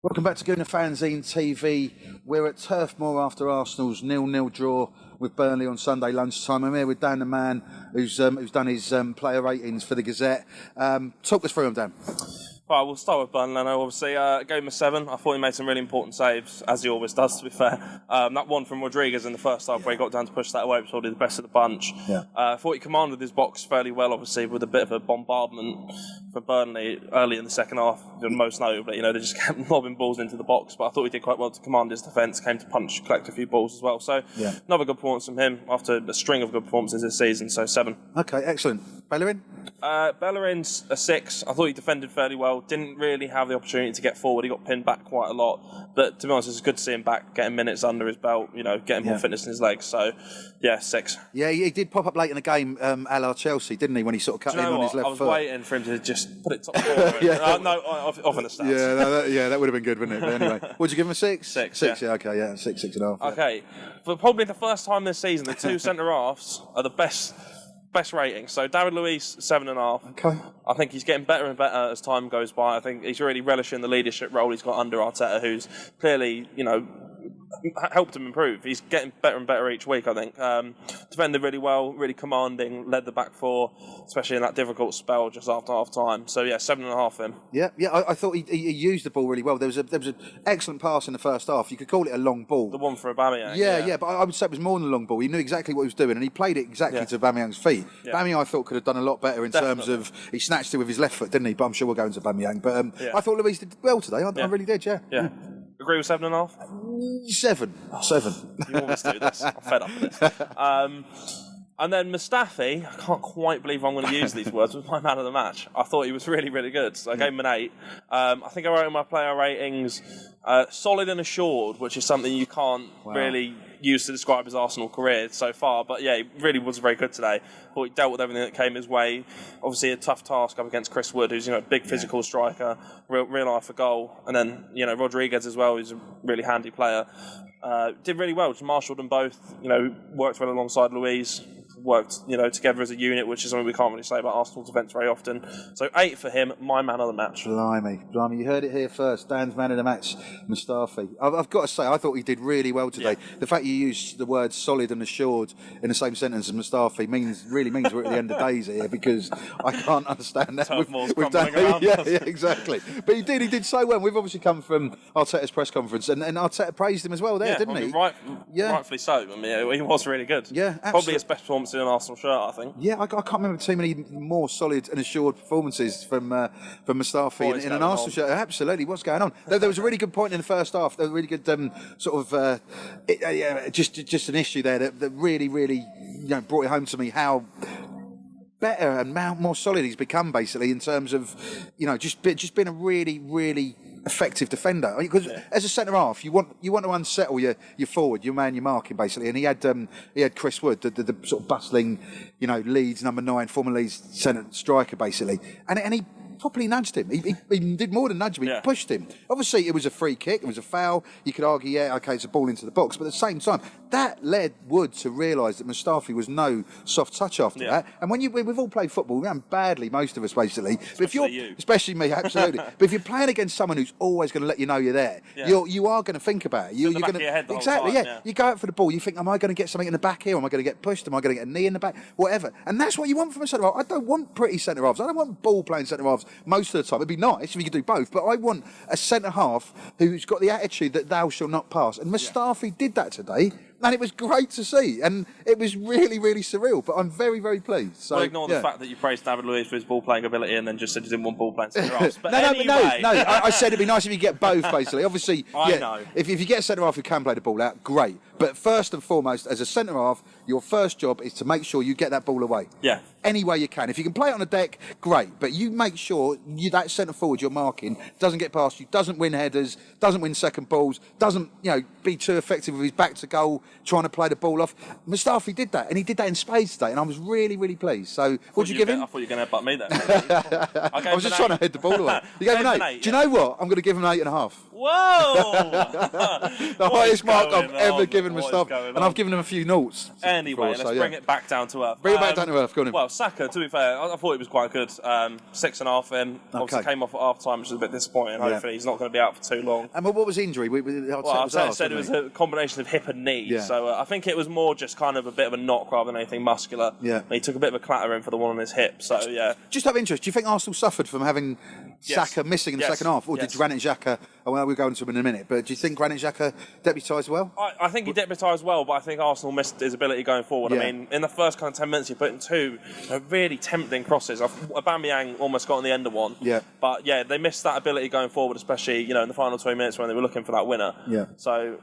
Welcome back to Gooner Fanzine TV. We're at Turf Moor after Arsenal's 0-0 draw with Burnley on Sunday lunchtime. I'm here with Dan the man, who's done his player ratings for the Gazette. Talk us through them, Dan. Well, we'll start with Burnley. Obviously, gave him a 7. I thought he made some really important saves, as he always does, to be fair. That one from Rodriguez in the first half where he got down to push that away was probably the best of the bunch. Yeah. I thought he commanded his box fairly well, obviously, with a bit of a bombardment for Burnley early in the second half. Most notably, they just kept lobbing balls into the box, but I thought he did quite well to command his defence, came to punch, collect a few balls as well. So, another good performance from him after a string of good performances this season, so 7. Okay, excellent. Bellerin? Bellerin's a 6. I thought he defended fairly well. Didn't really have the opportunity to get forward. He got pinned back quite a lot. But to be honest, it's good to see him back, getting minutes under his belt, getting more fitness in his legs. So, 6. Yeah, he did pop up late in the game, a la Chelsea, didn't he, when he sort of cut in on his left foot? I was waiting for him to just put it top corner. No, off in the stats. Yeah, that would have been good, wouldn't it? But anyway, would you give him a 6? 6, 6, yeah, okay, yeah, 6, 6.5. Yeah. Okay, for probably the first time this season, the two centre-halves are the best rating. So David Luiz, 7.5. Okay. I think he's getting better and better as time goes by. I think he's really relishing the leadership role he's got under Arteta, who's clearly, helped him improve. He's getting better and better each week, I think. Defended really well, really commanding, led the back four, especially in that difficult spell just after half time. So 7.5 for him. Yeah, I thought he used the ball really well. There was an excellent pass in the first half. You could call it a long ball. The one for Aubameyang. Yeah, but I would say it was more than a long ball. He knew exactly what he was doing, and he played it exactly to Aubameyang's feet. Yeah. Aubameyang, I thought, could have done a lot better in terms of, he snatched it with his left foot, didn't he? But I'm sure we'll go into Aubameyang. But I thought Luiz did well today. I really did, yeah. Agree with 7.5? 7. You always do this. I'm fed up with this. And then Mustafi, I can't quite believe I'm going to use these words, was my man of the match. I thought he was really, really good. So I gave him an 8. I think I wrote in my player ratings, solid and assured, which is something you can't really use to describe his Arsenal career so far. But he really was very good today. Thought he dealt with everything that came his way. Obviously a tough task up against Chris Wood, who's a big physical striker, real eye for goal. And then, Rodriguez as well, who's a really handy player. Did really well, just marshalled them both, worked well alongside Luiz, worked, together as a unit, which is something we can't really say about Arsenal's defence very often. So 8 for him, my man of the match. Blimey, you heard it here first. Dan's man of the match, Mustafi. I've got to say, I thought he did really well today. Yeah. The fact you used the words solid and assured in the same sentence as Mustafi really means we're at the end of days here, because I can't understand that. We've done, yeah, exactly. But he did so well. We've obviously come from Arteta's press conference, and Arteta praised him as well there, didn't he? Rightfully so. He was really good. Yeah, absolutely. Probably his best performance in an Arsenal shirt, I think. Yeah, I can't remember too many more solid and assured performances from Mustafi in an Arsenal shirt. Absolutely, what's going on? There was a really good point in the first half. There was a really good just an issue there that really brought it home to me how better and more solid he's become, basically, in terms of just being a really effective defender. Because as a centre half, you want to unsettle your forward, your man, your marking, basically. And he had Chris Wood, the sort of bustling, Leeds number 9, former Leeds centre striker, basically, and he properly nudged him. He did more than nudge him. He pushed him. Obviously, it was a free kick. It was a foul. You could argue, it's a ball into the box. But at the same time, that led Wood to realise that Mustafi was no soft touch after that. And we've all played football. We ran badly, most of us, basically. Especially me, absolutely. But if you're playing against someone who's always going to let you know you're there, you are going to think about it. You're going to exactly, You go out for the ball. You think, am I going to get something in the back here? Am I going to get pushed? Am I going to get a knee in the back? Whatever. And that's what you want from a centre half. I don't want pretty centre halves. I don't want ball playing centre halves most of the time. It'd be nice if you could do both, but I want a centre half who's got the attitude that thou shalt not pass. And Mustafi did that today, and it was great to see, and it was really surreal. But I'm very pleased. So well, ignore the fact that you praised David Luiz for his ball playing ability, and then just said you didn't want ball playing centre halves. But no. I said it'd be nice if you get both. Basically, obviously, I know. If you get a centre half who can play the ball out, great. But first and foremost, as a centre half, your first job is to make sure you get that ball away. Yeah. Any way you can. If you can play it on the deck, great. But you make sure that centre forward you're marking doesn't get past you, doesn't win headers, doesn't win second balls, doesn't be too effective with his back to goal, trying to play the ball off. Mustafi did that, and he did that in spades today, and I was really pleased. So, what'd you give him? I thought you were going to butt me there. I was just trying to head the ball away. You gave him an 8. Do you know what? I'm going to give him an 8.5. Whoa! The highest mark I've ever given Mustafi. And I've given him a few noughts. Anyway, let's bring it back down to earth. Bring it back down to earth, go on. Well, Saka, to be fair, I thought he was quite good. 6.5 in. Obviously came off at half time, which is a bit disappointing. Hopefully he's not going to be out for too long. And what was the injury? I said it was a combination of hip and knee. Yeah. So I think it was more just kind of a bit of a knock rather than anything muscular. Yeah. And he took a bit of a clatter in for the one on his hip. So, yeah. Just out of interest, do you think Arsenal suffered from having Saka missing in the second half? Or did Granit Xhaka, well, we'll go into him in a minute, but do you think Granit Xhaka deputised well? I think he deputised well, but I think Arsenal missed his ability going forward. Yeah. I mean, in the first kind of 10 minutes, he put in two really tempting crosses. Aubameyang almost got on the end of one. Yeah. But, yeah, they missed that ability going forward, especially, in the final 20 minutes when they were looking for that winner. Yeah. So,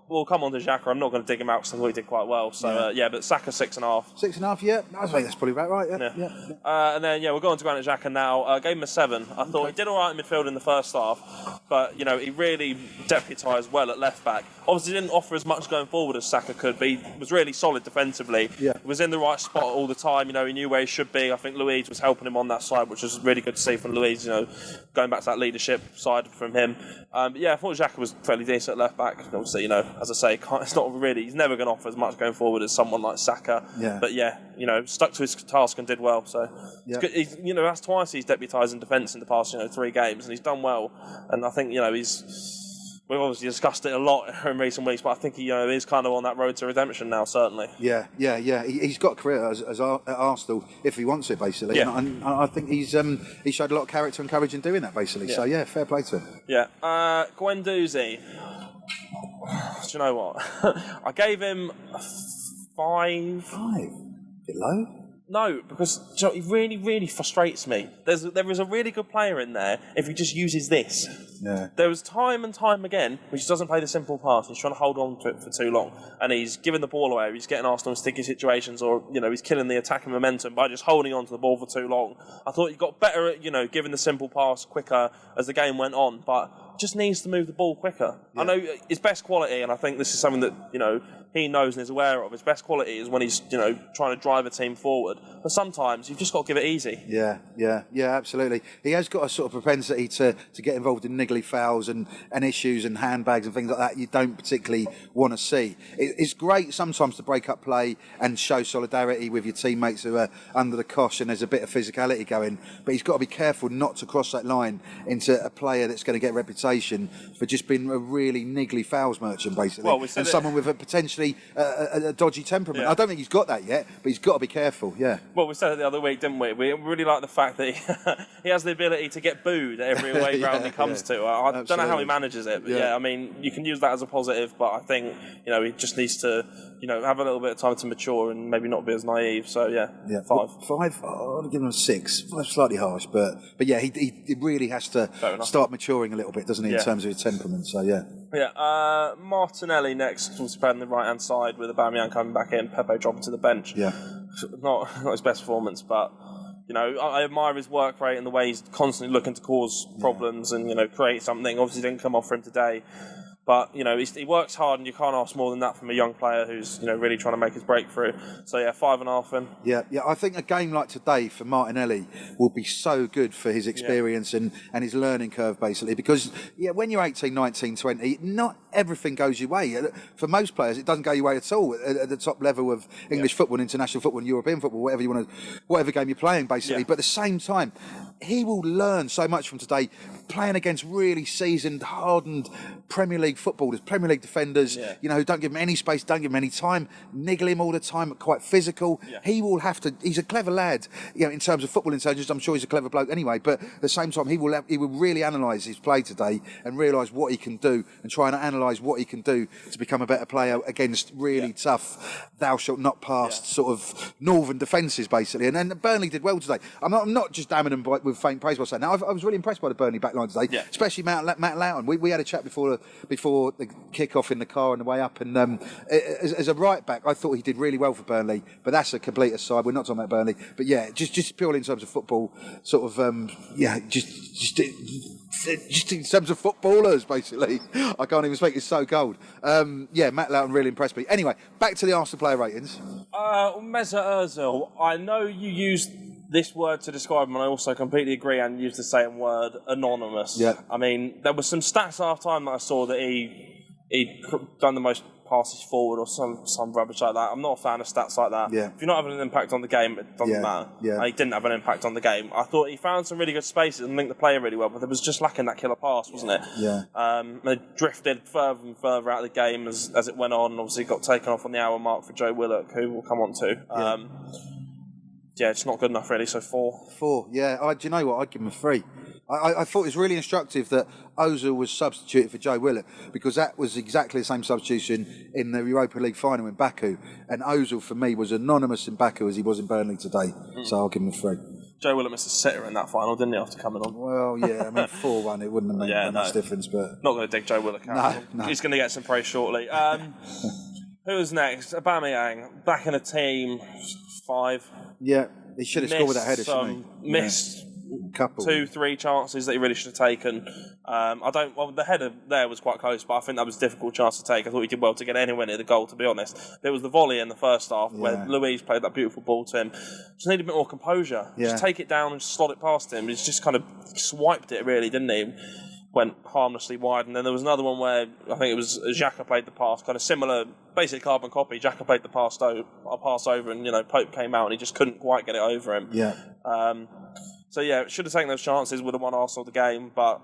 we'll come on to Xhaka. I'm not going to dig him out because I thought he did quite well. So, but Saka 6.5. 6.5, yeah. I think that's probably about right, yeah. And then, we'll go on to Granit Xhaka now. Gave him a 7. I thought he did all right in midfield in the first half, but, he really deputised well at left-back. Obviously, didn't offer as much going forward as Saka could, but he was really solid defensively. Yeah. He was in the right spot all the time. He knew where he should be. I think Luiz was helping him on that side, which was really good to see from Luiz, going back to that leadership side from him. I thought Xhaka was fairly decent at left-back. Obviously, as I say, it's not really, he's never going to offer as much going forward as someone like Saka. Yeah. But stuck to his task and did well. So, it's good. That's twice he's deputised in defence in the past, 3 games, and he's done well. And I think, we've obviously discussed it a lot in recent weeks, but I think he is kind of on that road to redemption now, certainly. Yeah. He's got a career at Arsenal if he wants it, basically. Yeah. And I think he showed a lot of character and courage in doing that, basically. Yeah. So, fair play to him. Yeah. Guendouzi. Do you know what? I gave him a 5. 5? Bit low? No, because he really, really frustrates me. There is a really good player in there if he just uses this. Yeah. There was time and time again which just doesn't play the simple pass. He's trying to hold on to it for too long, and he's giving the ball away. He's getting Arsenal in sticky situations, or he's killing the attacking momentum by just holding on to the ball for too long. I thought he got better at giving the simple pass quicker as the game went on, but just needs to move the ball quicker. Yeah. I know his best quality, and I think this is something that he knows and is aware of. His best quality is when he's, trying to drive a team forward. But sometimes you've just got to give it easy. Yeah, absolutely. He has got a sort of propensity to get involved in niggly fouls and issues and handbags and things like that you don't particularly want to see. It's great sometimes to break up play and show solidarity with your teammates who are under the cosh and there's a bit of physicality going. But he's got to be careful not to cross that line into a player that's going to get a reputation for just being a really niggly fouls merchant, basically. Well, and someone with a potentially a dodgy temperament. I don't think he's got that yet, but he's got to be careful. Yeah. Well, we said it the other week, didn't we? We really like the fact that he has the ability to get booed at every away ground he comes to. I don't know how he manages it, but I mean, you can use that as a positive, but I think he just needs to have a little bit of time to mature and maybe not be as naive. So 5. 5. I'll give him a 6. 5 slightly harsh, but he really has to start maturing a little bit, doesn't he, in terms of his temperament? So Martinelli next was playing on the right hand side with Aubameyang coming back in, Pepe dropping to the bench. Yeah, not his best performance, but I admire his work rate and the way he's constantly looking to cause problems and create something. Obviously, didn't come off for him today. But, he works hard and you can't ask more than that from a young player who's, really trying to make his breakthrough. So, 5.5 in. Yeah, I think a game like today for Martinelli will be so good for his experience and his learning curve, basically. Because, when you're 18, 19, 20, not everything goes your way. For most players, it doesn't go your way at all at the top level of English football, international football, and European football, whatever game you're playing, basically. But at the same time, he will learn so much from today, playing against really seasoned, hardened Premier League footballers, Premier League defenders, who don't give him any space, don't give him any time, niggle him all the time, quite physical. He will have to. He's a clever lad, in terms of football intelligence. I'm sure he's a clever bloke anyway. But at the same time, he will really analyse his play today and realise what he can do and try and analyse what he can do to become a better player against really tough, thou shalt not pass sort of northern defences, basically. And then Burnley did well today. I'm not just damning them with faint praise by saying that. I was really impressed by the Burnley back line today, especially Matt Layton. We had a chat before the kick-off in the car on the way up, and as a right-back, I thought he did really well for Burnley, but that's a complete aside. We're not talking about Burnley. But just purely in terms of football, sort of, just in terms of footballers, basically. I can't even speak, it's so cold. Matt Layton really impressed me. Anyway, back to the Arsenal player ratings. Mesut Ozil, I know you used this word to describe him, and I also completely agree and use the same word, anonymous. Yeah. I mean, there were some stats at half-time that I saw that he'd done the most passes forward or some rubbish like that. I'm not a fan of stats like that. Yeah. If you're not having an impact on the game, it doesn't matter. Yeah. And he didn't have an impact on the game. I thought he found some really good spaces and linked the player really well, but there was just lacking that killer pass, wasn't it? Yeah. They drifted further and further out of the game as it went on. Obviously got taken off on the hour mark for Joe Willock, who we'll come on to. Yeah, it's not good enough really, so 4. 4, yeah. Do you know what? I'd give him a 3. I thought it was really instructive that Ozil was substituted for Joe Willock, because that was exactly the same substitution in the Europa League final in Baku. And Ozil, for me, was anonymous in Baku as he was in Burnley today. So I'll give him a 3. Joe Willock missed a sitter in that final, didn't he, after coming on? Well, yeah, I mean, 4-1, it wouldn't have made much difference. But not going to dig Joe Willock out. No. He's going to get some praise shortly. Who's next? Aubameyang, back in the team, 5. Yeah, he should have scored with that header, shouldn't he? Missed couple 2-3 chances that he really should have taken. The header there was quite close, but I think that was a difficult chance to take. I thought he did well to get anywhere near the goal, to be honest. There was the volley in the first half where Luiz played that beautiful ball to him. Just needed a bit more composure. Just take it down and slot it past him. He's just kind of swiped it, really, didn't he? Went harmlessly wide. And then there was another one where I think it was Xhaka played the pass, kind of similar, basic carbon copy. Xhaka played the pass over, and Pope came out and he just couldn't quite get it over him. Yeah. So yeah, should have taken those chances, would have won Arsenal the game, but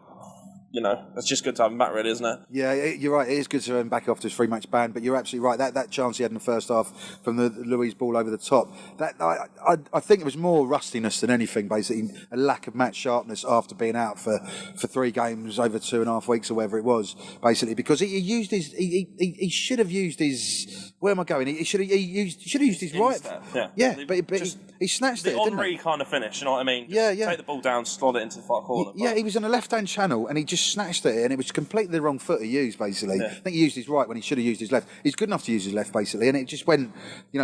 it's just good to have him back, really, isn't it? Yeah, you're right. It is good to have him back after his 3-match ban, but you're absolutely right. That chance he had in the first half from the Luiz ball over the top, I think it was more rustiness than anything, basically, a lack of match sharpness after being out for 3 games, over 2.5 weeks or whatever it was, basically, because he should have used his, where am I going? He should have used his right. But he snatched it, didn't he? The Henry kind of finish, you know what I mean? Yeah. Take the ball down, slot it into the far corner. Yeah, he was on a left-hand channel and he just snatched at it, and it was completely the wrong foot he used, basically. I think he used his right when he should have used his left. He's good enough to use his left, basically, and it just went,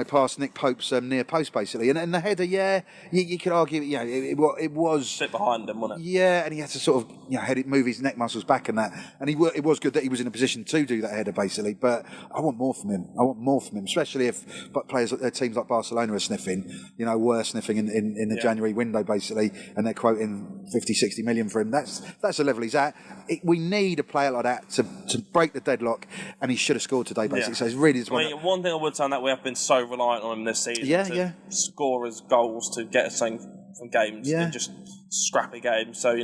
past Nick Pope's near post, basically. And the header, you could argue, it was... Sit behind him, wasn't it? Yeah, and he had to sort of, move his neck muscles back and that. And it was good that he was in a position to do that header, basically. But I want more from him. Especially if teams like Barcelona are sniffing, were sniffing in the January window, basically, and they're quoting 50-60 million for him. That's the level he's at. We need a player like that to break the deadlock, and he should have scored today, basically. Yeah. So it's really disappointing. One thing I would say on that, we have been so reliant on him this season to score as goals to get us something from games in just scrappy games. So,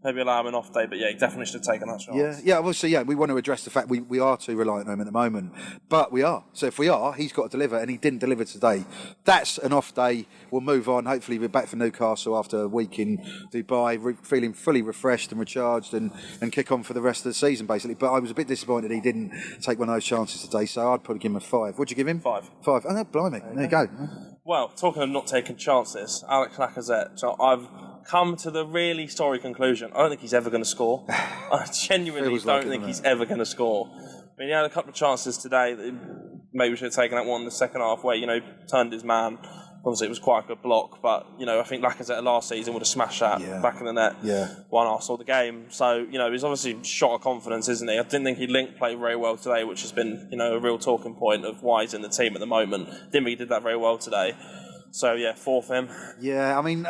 maybe allow him an off day, but he definitely should have taken that chance. Yeah, obviously, we want to address the fact we are too reliant on him at the moment, but we are. So if we are, he's got to deliver, and he didn't deliver today. That's an off day. We'll move on. Hopefully we're back for Newcastle after a week in Dubai, feeling fully refreshed and recharged, and kick on for the rest of the season, basically. But I was a bit disappointed he didn't take one of those chances today, so I'd probably give him a 5. What'd you give him? 5. 5. Oh, blimey. There you go. Well, talking of not taking chances, Alex Lacazette. So I've come to the really sorry conclusion. I don't think he's ever going to score. I genuinely don't think he's ever going to score. I mean, he had a couple of chances today that maybe should have taken that one in the second half where, turned his man. Obviously, it was quite a good block, but, I think Lacazette last season would have smashed that back in the net. Won Arsenal the game. So, he's obviously shot of confidence, isn't he? I didn't think he linked play very well today, which has been, a real talking point of why he's in the team at the moment. Didn't think he did that very well today. So, 4 for him. Yeah, I mean,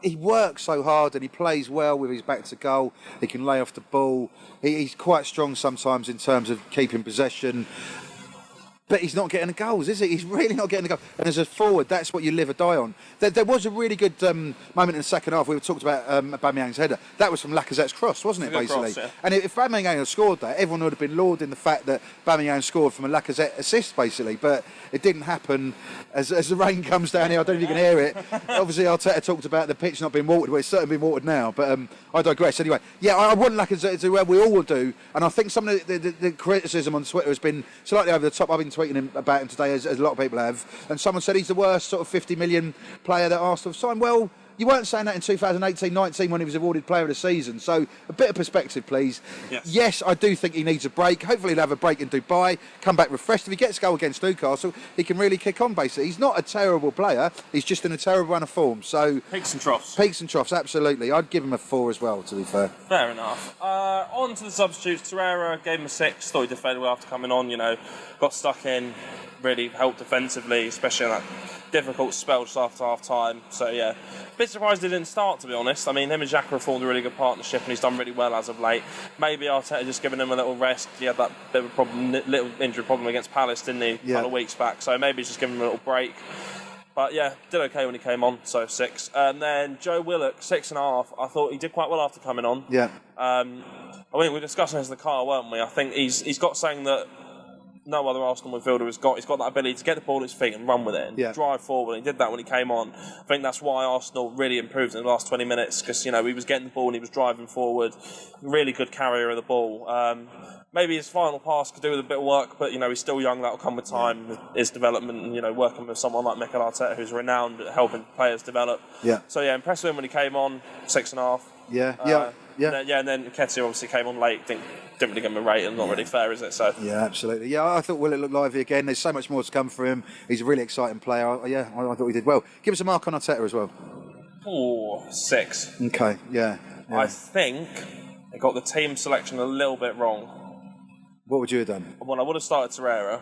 he works so hard and he plays well with his back to goal. He can lay off the ball. He's quite strong sometimes in terms of keeping possession. But he's not getting the goals, is he? He's really not getting the goals. And as a forward, that's what you live or die on. There was a really good moment in the second half. We talked about Aubameyang's header. That was from Lacazette's cross, wasn't it, basically? Cross, And if Aubameyang had scored that, everyone would have been lauding the fact that Aubameyang scored from a Lacazette assist, basically. But it didn't happen. As the rain comes down here, I don't know if you can hear it. Obviously, Arteta talked about the pitch not being watered. Well, it's certainly been watered now. But I digress. Anyway, I want Lacazette to do well. We all will do. And I think some of the criticism on Twitter has been slightly over the top. I've been tweeting about him today, as a lot of people have, and someone said he's the worst sort of 50 million player that Arsenal have signed. Well, you weren't saying that in 2018-19 when he was awarded Player of the Season, so a bit of perspective, please. Yes, I do think he needs a break. Hopefully he'll have a break in Dubai, come back refreshed. If he gets a goal against Newcastle, he can really kick on, basically. He's not a terrible player, he's just in a terrible run of form. So Peaks and troughs. Peaks and troughs, absolutely. I'd give him a 4 as well, to be fair. Fair enough. On to the substitutes. Torreira gave him a 6, thought he did fairly well after coming on, got stuck in, really helped defensively, especially on that difficult spell just after half time. So yeah, a bit surprised he didn't start, to be honest. I mean, him and Xhaka have formed a really good partnership, and he's done really well as of late. Maybe Arteta just giving him a little rest. He had that bit of a problem, little injury problem against Palace, didn't he, a couple of weeks back? So maybe he's just giving him a little break. But yeah, did okay when he came on, so 6. And then Joe Willock, 6.5. I thought he did quite well after coming on. Yeah. I mean, we were discussing this in the car, weren't we? I think he's got something that no other Arsenal midfielder has got. He's got that ability to get the ball at his feet and run with it and drive forward. He did that when he came on. I think that's why Arsenal really improved in the last 20 minutes, because he was getting the ball and he was driving forward. Really good carrier of the ball. Maybe his final pass could do with a bit of work, but he's still young. That'll come with time, his development, and working with someone like Mikel Arteta, who's renowned at helping players develop. Yeah. So yeah, impressed with him when he came on, 6.5. Yeah. And then Nketiah obviously came on late. Didn't really give him a rating. Not really fair, is it? So yeah, absolutely. Yeah, I thought Willock looked lively again. There's so much more to come for him. He's a really exciting player. I thought he did well. Give us a mark on Arteta as well. 6. Okay. Yeah. I think they got the team selection a little bit wrong. What would you have done? Well, I would have started Torreira.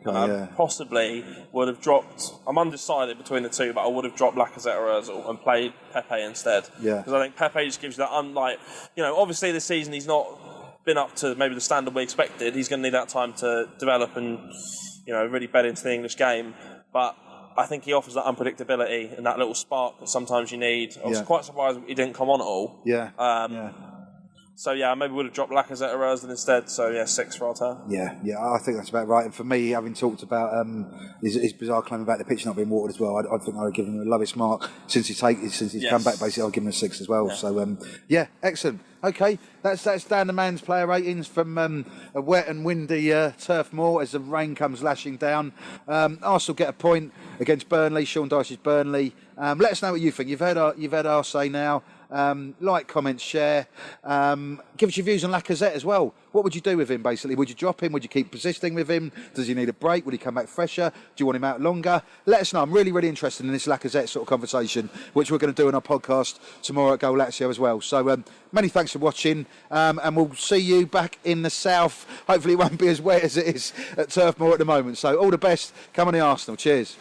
Okay, possibly would have dropped. I'm undecided between the two, but I would have dropped Lacazette or Ozil and played Pepe instead. Yeah. Because I think Pepe just gives you that. Obviously this season he's not been up to maybe the standard we expected. He's going to need that time to develop and really bed into the English game. But I think he offers that unpredictability and that little spark that sometimes you need. I was quite surprised he didn't come on at all. Yeah. So yeah, maybe would have dropped Lacazette or Ozil instead. So yeah, 6 for Arteta. Yeah, I think that's about right. And for me, having talked about his bizarre claim about the pitch not being watered as well, I think I would give him the lowest mark since he's come back. Basically, I'll give him a 6 as well. Yeah. So excellent. Okay, that's Dan the Man's player ratings from a wet and windy Turf Moor as the rain comes lashing down. Arsenal get a point against Burnley. Sean Dyche's Burnley. Let us know what you think. You've heard our say now. Like, comment, share. Give us your views on Lacazette as well. What would you do with him, basically? Would you drop him? Would you keep persisting with him? Does he need a break? Would he come back fresher? Do you want him out longer? Let us know. I'm really, really interested in this Lacazette sort of conversation, which we're going to do in our podcast tomorrow at Goal Lazio as well. So many thanks for watching, and we'll see you back in the south. Hopefully it won't be as wet as it is at Turf Moor at the moment. So all the best. Come on the Arsenal. Cheers.